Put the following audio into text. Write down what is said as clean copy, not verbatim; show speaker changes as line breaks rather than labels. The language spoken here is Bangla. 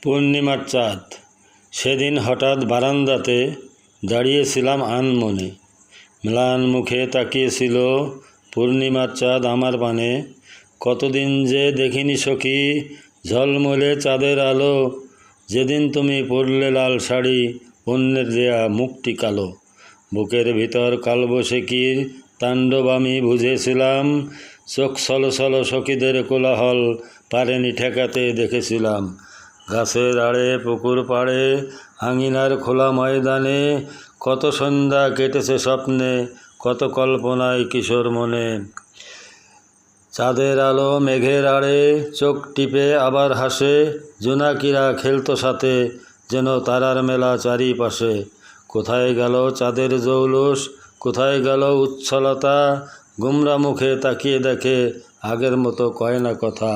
পূর্ণিমার চাঁদ। সেদিন হঠাৎ বারান্দাতে দাঁড়িয়েছিলাম আনমনে, ম্লান মুখে তাকিয়েছিল পূর্ণিমার চাঁদ আমার পানে। কতদিন যে দেখিনি সখী ঝলমলে চাঁদের আলো, যেদিন তুমি পরলে লাল শাড়ি, অন্যের দেয়া মুখটি কালো। বুকের ভিতর কালবৈশাখীর তাণ্ডব আমি বুঝেছিলাম, চোখ ছলছল সখীদের কোলাহল পারেনি ঠেকাতে দেখেছিলাম। গাছের আড়ে, পুকুর পাড়ে, আঙিনার খোলা ময়দানে কত সন্ধ্যা কেটেছে স্বপ্নে, কত কল্পনায় কিশোর মনে। চাঁদের আলো মেঘের আড়ে চোখ টিপে আবার হাসে, জোনাকিরা খেলতো সাথে, যেন তারার মেলা চারিপাশে। কোথায় গেল চাঁদের জৌলুস, কোথায় গেল উচ্ছলতা, গুমরা মুখে তাকিয়ে দেখে আগের মতো কয় না কথা।